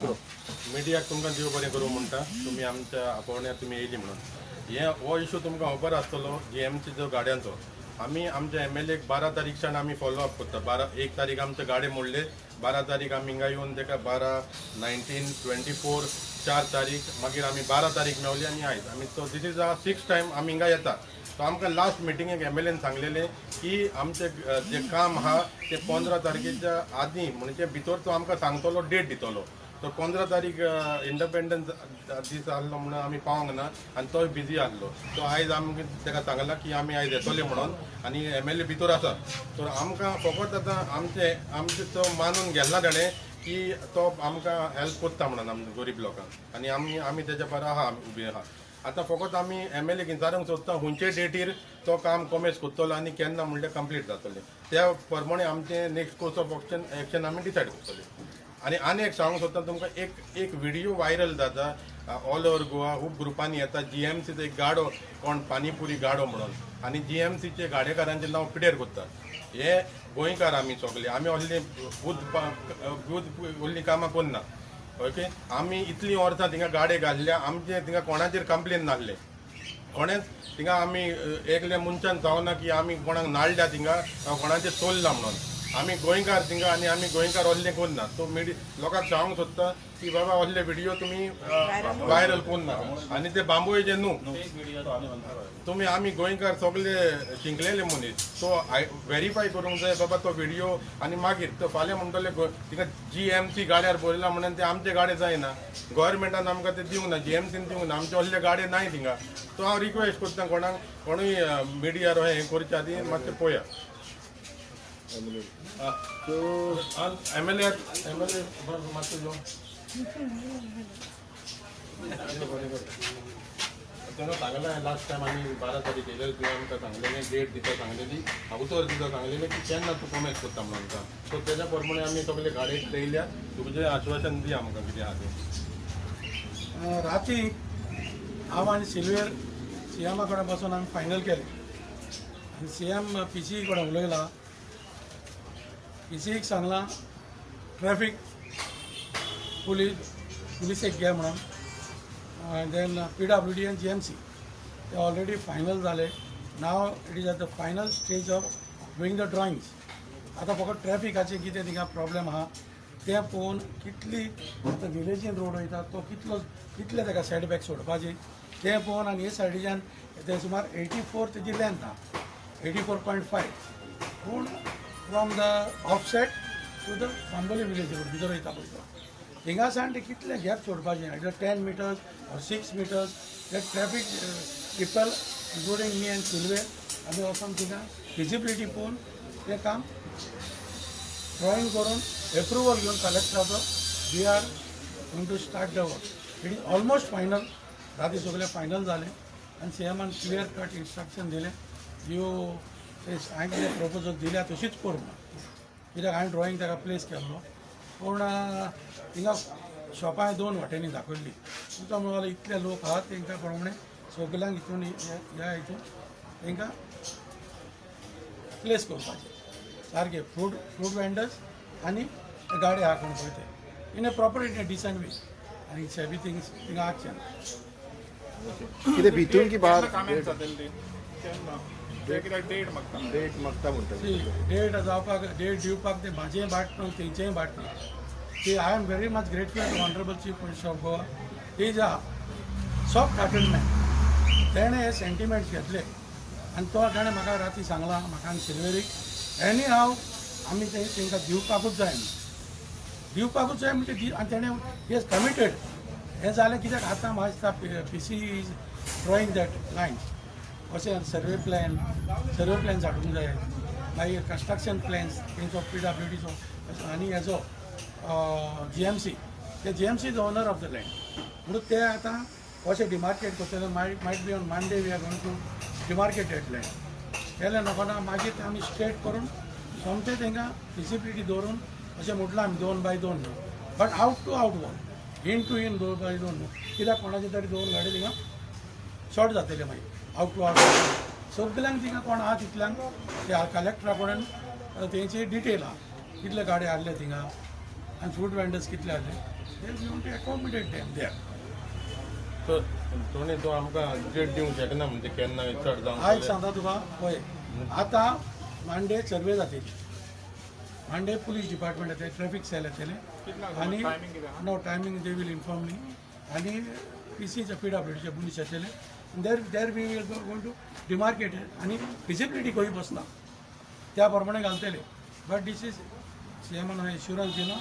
मिडियाक तुमकां देव बरें करूं म्हणटा तुमी आमच्या आपोवण्यार तुमी येयली म्हणून हो इशू तुमकां खबर आसतलो GMC जो गाड्यांचो आमी आमच्या MLAक 12 तारीखच्यान आमी फॉलो अप करता 1 तारीख आमचे गाडे मोडले 12 तारीख आमी हिंगा येवन तेका 12, 19, 24 4 तारीख मागीर आमी 12 तारीख मेवली आनी आयज आमी तो दीस इज 6th टायम आमी हिंगा येता तो आमकां लास्ट मिटिंगेक MLAन सांगलेलें की आमचे जे काम आहा ते 15 तारखेच्या आदीं म्हणजे भितर तो आमकां सांगतलो डेट दितलो तो 15 तारीख इंडिपेंडन्स दीस आहलो म्हणून आमी पावंक ना आनी तोय बिजी आहलो तो आयज आमकां ताका सांगला की आमी आयज येतले म्हणून आनी MLA भितर आसा तर आमकां फकत आतां आमचे तो मानून गेल्ला ताणें की तो आमकां हेल्प करता म्हणून आमच्या गरीब लोकांक आनी आमी तेच्या पर आहा उबी आहा आतां फकत आमी MLAक विचारूंक सोदता खंयचे डेटीर तो काम कमेस करतलो आनी केन्ना म्हणल्यार कंप्लीट जातलें त्या प्रमाणे आमचें नेक्स्ट कोर्स ऑफ एक्शन आमी डिसायड करतले आनी एक सांगूंक सोदता तुमकां एक व्हिडिओ व्हायरल जाता ऑल ओव्हर गोवा खूब ग्रुपांनी येता GMCचो एक गाडो कोण पानीपुरी गाडो म्हणून आनी GMCचे गाडेकारांचें नांव पिड्यार करता हे गोंयकार आमी सगळे आमी असली व्हडली कामां करना ओके आमी इतलीं वर्सां थिंगा गाडे घाल्ल्या आमचे थिंगा कोणाचेर कंप्लेन नासले कोणेच थिंगा आमी एकल्या मनशान जावना की आमी कोणाक नाळ्ळ्या थिंगा कोणाचेर चोरला म्हणून आमी गोंयकार थिंगा आनी आमी गोंयकार असलें करना तो लोकांक सांगूंक सोदता की बाबा असले व्हिडिओ तुमी व्हायरल करना आनी ते बांबोळेचे न्हू तुमी आमी गोंयकार सगळे शिंकलेले मनीस तो व्हेरीफाय करूंक जाय बाबा तो व्हिडिओ आनी मागीर तो फाल्यां म्हणटले थिंगा GMC गाड्यार बरयला म्हणून ते आमचे गाडे जायना गोव्हर्मेंटान आमकां ते दिवंक ना GMCन दिवंक ना आमचे असले गाडे नाय थिंगा तो हांव रिक्वेस्ट करता कोणूय मिडियार हें करचे आदी मातशें पळया MLA मातसो जो तेणें सांगलें लास्ट टायम आमी 12 तारीख येयलें तुवें आमकां सांगलेलें डेट दिता सांगलेली उतर दिता सांगलेलें की केन्ना तूं कमेंट करता म्हणून आमकां सो तेज्या प्रमाणे आमी सगळे गाडयेक येयल्या तुजें आश्वासन दी आमकां कितें आहा तें राती हांव आनी सिल्वेर CM कडेन बसून आमी फायनल केलें आनी CM PC कडेन उलयला PCक सांगलां ट्रॅफिक पुलिसेक घे म्हणून देन PWD आनी GMC ते ऑलरेडी फायनल जाले now it is at the final stage of doing the drawings आतां फकत ट्रॅफिकाचें कितें थिंगा प्रॉब्लेम आहा तें पळोवन कितली विलेजीन रोड वयता तो कितले ताका सेटबॅक सोडपाचे तें पळोवन आनी हे सायडीच्यान ते सुमार 84 तेजी लेंथ आहा 84.5 पूण from the offset to the Bambolim village road भितर वयता पळय तो हिंगा सावन ते कितले गॅप सोडपाचें आयदर 10 meters or 6 meters ते traffic people including me and Silveira आमी वचून थिंगा फिजिबिलिटी पळोवन तें काम ड्रॉईंग करून एप्रुवल घेवन कलेक्टराचो we are going to start the work it is almost final राती सगळें फायनल जालें आनी CMन क्लियर कट इन्स्ट्रक्शन दिलें यू हांवें कितें प्रपोजल दिल्या तशीच कर म्हणून कित्याक हांवें ड्रॉईंग ताका प्लेस केल्लो पूण थिंगा शॉपां 2 वाटेनी दाखयल्ली तुमकां म्हणून इतले लोक आहात तांकां प्रमाणे सगल्यांक हितून ह्या हितून तांकां प्लेस करपाचें सारकें फ्रूट वेंडर्स आनी गाडी आहा कोण पळय ते in a proper in a decent way आनी एवरीथींग थिंगा आसचें कितें भितून की भायर डेट जावपाक डेट दिवपाक ते म्हाजेंय भाट न्हू तेंचेंय भाट न्हू ती I am very much grateful to honourable chief minister of Goa is a soft hearted man तेणें हे सेंटिमेंट्स घेतले आनी तो ताणें म्हाका राती सांगलां म्हाका आनी सिल्वेरीक एनी हांव आमी तांकां दिवपाकूच जाय म्हणजे आनी तेणें ही इज कमिटेड हें जालें कित्याक आतां म्हाका दिसता PC is drawing that lines अशें सर्वे प्लॅन धाडूंक जाय मागीर कन्स्ट्रक्शन प्लॅन्स तेंचो PWDचो आनी हेजो GMC ते GMC is owner of the land म्हणून ते आतां अशें डिमार्केट करतले might be on Monday we are going to demarcate that land केलें नकळना मागीर ते आमी स्ट्रेट करून सोमतें तांकां फिजिबिलिटी दवरून अशें म्हटलां आमी 2 by 2 न्हू but out to out one in two in 2 by 2 न्हू कित्याक कोणाचे तरी 2 गाडी थिंगा शॉर्ट जातले मागीर आउट टू आउट सगल्यांक थिंगा कोण आहा तितल्यांक त्या कलेक्टरा कडेन तेंची डिटेल आहा कितले गाडी हाडले थिंगा आनी फ्रूट वेंडर्स कितले हाडले Then we want to accommodate them there. तर तुमी तो आमकां डेट दिवंक शकना म्हणजे केन्ना चड जावंक हा एक सांगता तुका पळय आतां मांडे सर्वे जातली मांडे पुलीस डिपार्टमेंट येतले ट्रॅफिक सेल येतले आनी no timing they will inform me आनी PCच्या PWDचे पुलीस येतले there we will going to demarcate आनी विजिबिलिटी खंय बसना त्या प्रमाणे घालतले बट दीस इज सीएमान एश्युरन्स दिला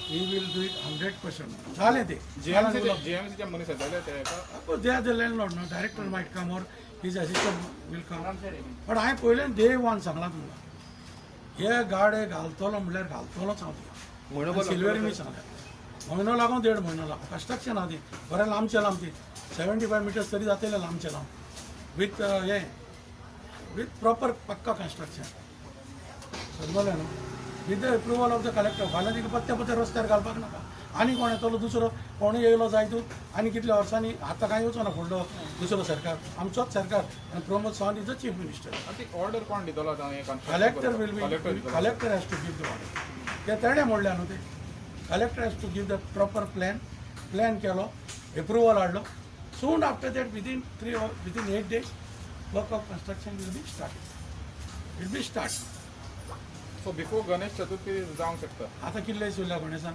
ही वील डू इट 100%. झाले ते जीएमसीच्या मनीस येताले ते एका they are the landlord no director might come or his assistant will come but हांवें पयलें डे वन सांगलां तुमकां हे गाडे घालतलो म्हणल्यार घालतलोच हांव म्हयनोभर सिल्वेरीनी सांगलें म्हयनो लागून 1.5 म्हयनो लागून कन्स्ट्रक्शन आहा ती बरें लांबचें लांब ती 75 मिटर्स तरी जातलें लांबचें लांब विथ प्रॉपर पक्का कन्स्ट्रक्शन समजलें न्हू with the approval of the collector फाल्यां तिका पत्ते रस्त्यार घालपाक नाका आनी कोण येतलो दुसरो कोणूय येयलो जायतूच आनी कितल्या वर्सांनी आतां कांय येवचो ना फुडलो दुसरो सरकार आमचोच सरकार आनी Pramod Sawant is the chief minister ती ऑर्डर कोण दितलो आतां हे collector will be collector has to give the order ते तेणें म्हणलें न्हू ते collector has to give the proper plan केलो एप्रुवल हाडलो soon after that within 8 days work of construction will be start so before Ganesh Chaturthi जावंक शकता आतां कितले दीस उरल्या गणेशान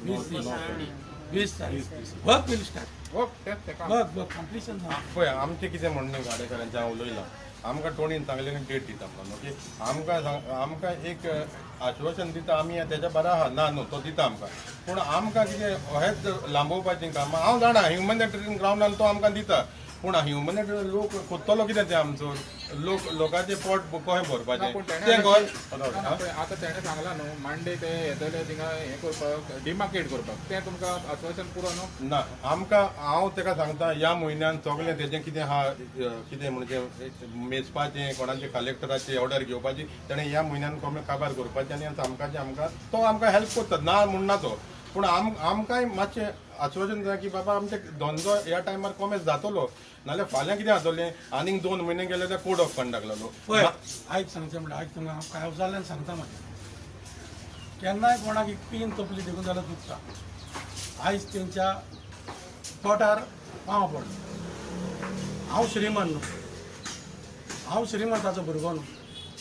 20 तारीख वर्क विल स्टार्ट तेच तेका वर्क कंप्लिशन ना पळय आमचें कितें म्हणणें गाडेकारांचें हांव उलयलां आमकां टोणीन सांगलें डेट दिता म्हणून ओके आमकां एक आश्वासन दिता आमी तेच्या बरा आहा ना न्हू तो दिता आमकां पूण आमकां कितें अहेंच लांबोवपाचें काम हांव जाणा ह्युमॅनिटेरियन ग्रावंडार तो आमकां दिता पूण ह्युमॅनिटेरियन लोक कोत्तलो कितें ते आमचो लोकांचें पोट कशें भरपाचें तें आतां तेणें सांगलां न्हू मांडे ते येतले थिंगा हें करपाक डिमार्केट करपाक तें तुमकां आश्वासन पुरो न्हू ना आमकां हांव ताका सांगता ह्या म्हयन्यान सगळें तेजें कितें आहा कितें म्हणजे मेजपाचें कोणाचें कलेक्टराची ऑर्डर घेवपाची तेणें ह्या म्हयन्यान काबार करपाचें आनी आमकां तो आमकां हेल्प करता ना म्हणना तो पूण आमकांय मातशें आश्वासन जाय की बाबा आमचे धंदो ह्या टायमार कमी जातलो नाल्यार फाल्यां कितें जातलें आनीक 2 म्हयने गेले जाल्यार कोड ऑफ कंडक्ट लागलो पळय आयक सांगचें म्हणल्यार आयक तुमकां हांव कांय जाल्यार सांगता म्हाजें केन्नाय कोणाक एक पीन तपली देखून जाल्यार दुखता आयज तेंच्या पोटार पांव पडलो हांव श्रीमंत न्हू हांव श्रीमंताचो भुरगो न्हू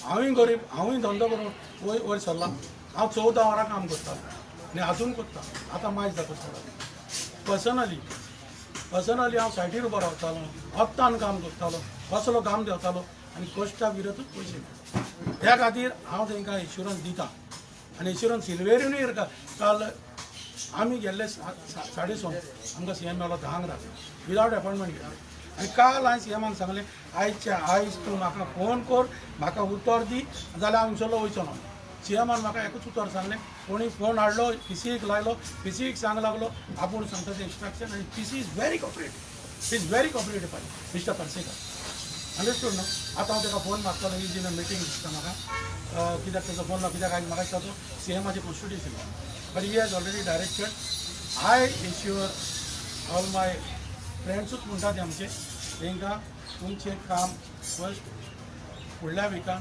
हांवूय गरीब हांवूय धंदो करून वयर सरला हांव 14 वरां काम करता आनी आजून करता आतां मायज जाता थोडो पर्सनली हांव सायटीर उबो रावतालो वत्तान काम करतालो कसलो काम देंवतालो आनी कश्टा विरोधूच पयशे मेळटा त्या खातीर हांव तांकां इन्शुरन्स दिता आनी इन्शुरन्स सिल्वेरीनूय काल आमी गेल्ले 6:30 आमकां सीएम मेळ्ळो 10 राती विदावट अपॉयंटमेंट घेतले आनी काल हांवें सीएमान सांगलें आयज तूं म्हाका फोन कर म्हाका उतर दी जाल्यार हांव इंशोल्लो वयचो ना सीएमान म्हाका एकूच उतर सांगलें कोणी फोन हाडलो PCक लायलो PCक सांग लागलो आपूण सांगता तें इंस्ट्रक्शन आनी PC is very cooperative mister Parsekar understood न्हू आतां हांव ताका फोन मारतलो इज इन अ मिटींग दिसता म्हाका कित्याक ताजो फोन ना कित्याक आयज म्हाका दिसता तो सीएमाचे constitution but he has already directed I ensure all my फ्रेंड्सूच म्हणटा ते आमचे तांकां तुमचें काम फर्स्ट फुडल्या विकान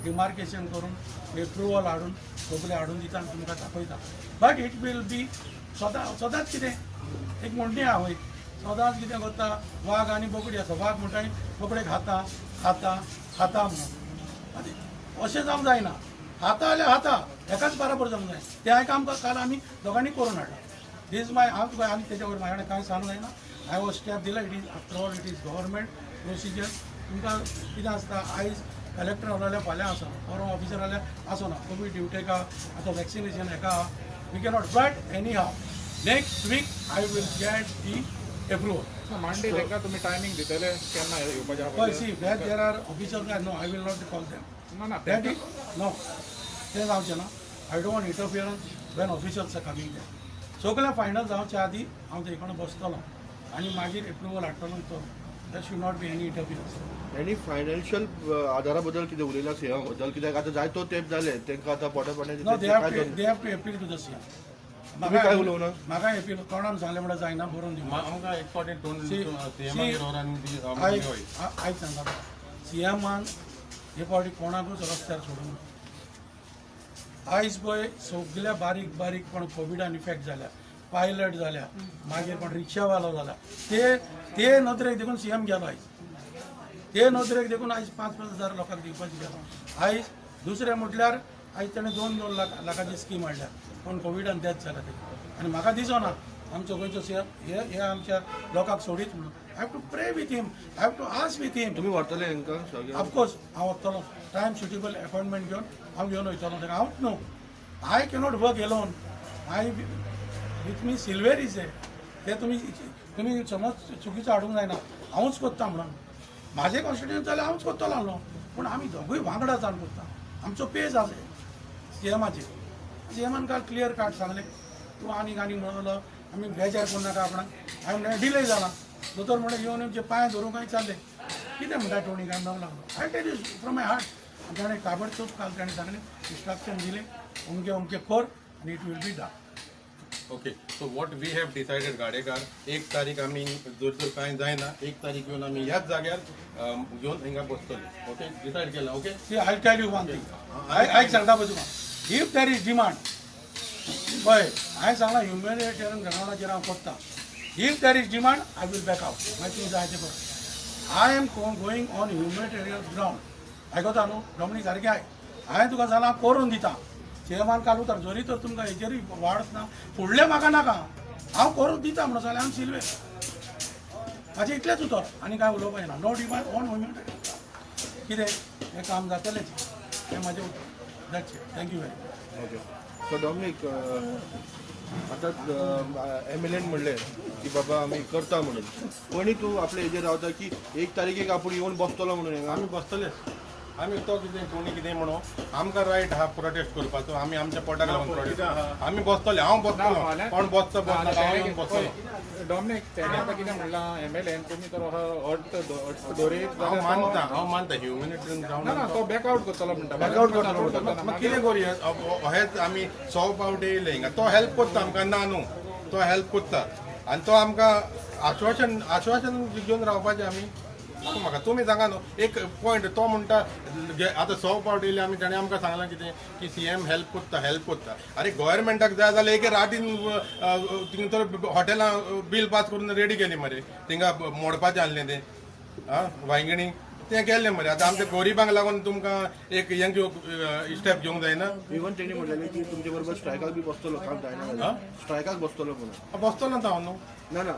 डिमार्केशन करून एप्रुवल हाडून सगळें हाडून दिता आनी तुमकां दाखयता बट इट वील बी सदांच कितें एक म्हणटी आहा वय सदांच कितें करता वाघ आनी बोकडी आसा वाघ म्हणटा आनी बोकडे खाता म्हणून आनी अशें जावंक जायना खाता जाल्यार खाता एकाच बराबर जावंक जाय तें हांवें आमकां काल आमी दोगांनी करून हाडला दीस माय हांव तुका आनी तेच्या वयर म्हाजे कडेन कांय सांगूंक जायना हांवें हो स्टेप दिला it is after all it is government procedure तुमकां कितें आसता आयज कलेक्टर जाल्यार फाल्यां आसना फॉरम ऑफिसर जाल्यार आसना कोवीड ड्युटेक आहा आतां वॅक्सिनेशन हेका आहा we cannot but anyhow next week I will get the approval मांडे तांकां तुमी टायमींग दितले केन्ना येवपाचें आहा हय see where there are officers I know I will not call them ना दॅट इज नो तें जावचें ना I don't want interference when officers are coming them सगळें फायनल जावच्या आदीं हांव थंय कोण बसतलो आनी मागीर एप्रुवल हाडटलो तो that should not be any interference आनी फायनान्शियल आदारा बद्दल कितें उलयलां सीएम बद्दल कित्याक आतां जायतो तेंप जाले तांकां आतां नो पोटा they have to appeal to the CM तुमी काय उलोवना म्हाका अपील कोणान सांगलें म्हणल्यार जायना बरोवन दिवं आमकां एक फावटी आयज सांगता सीएमान हे फावटी कोणाकूच रस्त्यार सोडूंक आयज पळय सगळ्या बारीक कोण कोविडान इफेक्ट जाल्या पायलट जाल्या मागीर कोण रिक्षावालो जाला ते नदरेक देखून सीएम गेलो आयज ते नदरेक देखून आयज 5,000 लोकांक दिवपाची गेलो आयज दुसरें म्हटल्यार आयज ताणें 2 लाखाची स्कीम हाडल्या पण कोविडान डेथ जाला ते आनी म्हाका दिसना आमचो गोंयचो सीएम हे आमच्या लोकांक सोडीत म्हणून I have to pray with him I have to ask with him तुम्ही व्हरतले हांकां ऑफकोर्स हांव वतलो टायम सुटेबल अपॉइंटमेंट घेवन हांव घेवन वयतलो ताका हांवच न्हू I cannot work alone I with me सिल्वेर इज ते तुमी समज चुकीचो हाडूंक जायना हांवूच कोत्ता म्हणून म्हाजें कॉन्स्टिट्युशन जाल्यार हांवूच कोत्तलो न्हू पूण आमी दोगूय वांगडा जावन कोत्ता आमचो पेज आसा सीएमान काल क्लियर कार्ड सांगलें तूं आनीक म्हणलो आमी बेजार करूं नाका आपणाक हांवें डिले जाला दोतोर म्हणून येवन जे पांय धरूंक काय चालले कितें म्हणटा टोनी काय णव लागलो I tell you from my heart ताणें ताबडतोब काल ताणें सांगलें इंस्ट्रक्शन दिलें अमकें कर आनी it will be done okay so what we have decided Gadekar 1 तारीख आमी जर कांय जायना 1 तारीख येवन आमी ह्याच जाग्यार घेवन हिंगा बसतले ओके डिसायड केला okay see I tell you one thing आयक सांगता पळय तुका इफ देर इज डिमांड पळय हांवें सांगलां ह्युमॅनिटेरियन ग्रावंडाचेर हांव कोत्ता if there is demand I will back out मागीर तुमी जाय तें कर I am going on humanitarian ground आयकता न्हू रमणी सारकें आय हांवें तुका जाल्यार करून दिता सीएमान काल उतर जरी तर तुमकां हेजेरूय वाडत ना फुडलें म्हाका नाका हांव करून दिता म्हणून जाल्यार हांव सिल्वे म्हाजें इतलेंच उतर आनी कांय उलोवपाक ना नो डिमांड ऑन ह्युमॅनिटेरियन कितें हें काम जातलेंच हें म्हाजें उतर that's it thank you very okay so Dominic आतां एमएलएन म्हणलें की बाबा आमी करता म्हणून कोणी तूं आपल्या हेजेर रावता की 1 तारीखेक आपूण येवन बसतलो म्हणून हिंगा आमी बसतले आमी तो कितें कोणी कितें म्हणून आमकां रायट आहा प्रोटेस्ट करपाचो आमी आमच्या पोटाक लागून प्रोटेस्ट आमी बसतले हांव बसतलो कोण बसता हांव येवन बसतलो डॉमिनिक तेणे आतां कितें म्हणलां एमएलएन तुमी तर अट दोरीत हांव मानता ह्युमॅनिटेरियन ना ग्रावंड ना तो बॅकआउट करतलो म्हणटा Backout करतलो म्हणटा. मग कितें करूया हेच आमी 100 फावट येयले हिंगा तो हेल्प करता आमकां ना न्हू तो हेल्प करता आनी तो आमकां आश्वासन घेवन रावपाचें आमी म्हाका तुमी सांगा न्हू एक पॉयंट तो म्हणटा आतां 100 फावट येयले आमी ताणें आमकां सांगलां कितें की सीएम हेल्प करता अरे गव्हर्मेंटाक जाय जाल्यार एक रातीन थिंग तर हॉटेलां बील पास करून रेडी केली मरे थिंगा मोडपाचें आहलें तें आं वांयगणी तें केल्लें मरे आतां आमच्या गरिबांक लागून तुमकां एक यंग स्टेप घेवंक जायना इवन तेणी म्हणलेलें की तुमचे बरोबर स्ट्रायकाक बी बसतलो काम जायना स्ट्रायकाक बसतलो म्हणून बसतलो ना हांव न्हू ना ना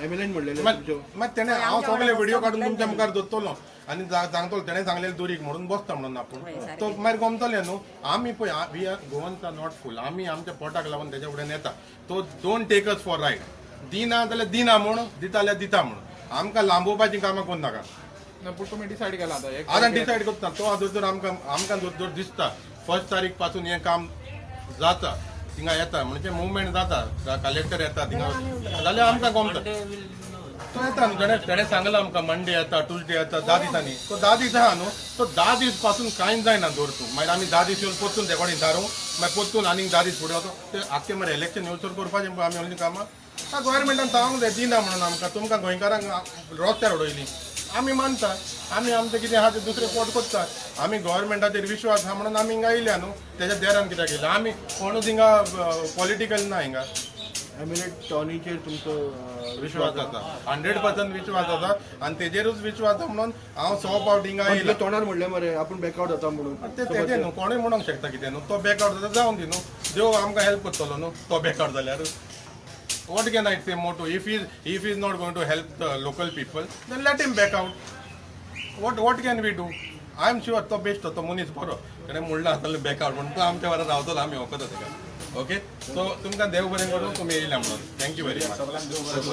एमएलएन म्हणलेलें तुमचे मागीर तेणें हांव सगळे व्हिडिओ काडून तुमच्या मुखार दवरतलो आनी सांगतलो तेणें सांगलेलें दुरीक म्हणून बसता म्हणून आपूण तो मागीर गमतलें न्हू आमी पळय we are Goans are not fool आमी आमच्या पोटाक लागून तेच्या फुडें येता तो don't take us for right दिना जाल्यार दिना म्हूण दिता जाल्यार दिता म्हणून आमकां लांबोवपाची कामां कोण नाका ना पूण तुमी डिसायड केला आतां आतां डिसायड करता तो जर आमकां जर दिसता 1 तारीख पासून हें काम जाता थिंगा येता म्हणजे मुवमेंट जाता कलेक्टर येता थिंगा जाल्यार आमकां गमता तो येता न्हू तेणें सांगलां आमकां मंडे येता ट्युजडे येता 10 दिसांनी तो 10 दीस आहा न्हू तो 10 दीस पासून कांयच जायना दवर तूं मागीर आमी 10 दीस येवन परतून ते कडेन धारूं मागीर परतून आनीक 10 दीस फुडें वचूं ते आख्खें मरे इलेक्शन येवचोर करपाचें पळय आमी व्हडलीं कामां गव्हर्मेंटान सांगूंक जाय दिना म्हणून आमकां तुमकां गोंयकारांक रस्त्यार उडयलीं आमी मानता आमी आमचें कितें आहा तें दुसरें पोट करता आमी गव्हर्मेंटाचेर विश्वास आहा म्हणून आमी हिंगा येयल्या न्हू तेच्या देरान कित्याक येयल्या आमी कोणूच हिंगा पॉलिटिकल ना हिंगा एमएलए टॉनीचेर तुमचो विश्वास आसा 100% विश्वास आसा आनी तेजेरूच विश्वास आसा म्हणून हांव 100 फावट हिंगा तुमच्या येयला तोंडार म्हणलें मरे आपूण बॅकआउट जाता म्हणून ते तेजें न्हू कोणूय म्हणूंक शकता कितें न्हू तो बॅकआउट जाता जावन दी न्हू देव आमकां हेल्प करतलो न्हू तो बॅकआउट जाल्यार what can I say more to if he's not going to help the local people then let him back out what can we do I am sure तो बेस्ट तो मनीस बरो तेणें म्हणला आसतलें बॅकआउट म्हणून तो आमच्या वारा रावतलो आमी वखद तेका ओके सो तुमकां देव बरें करूं तुमी येयल्या म्हणून थँक्यू वेरी मच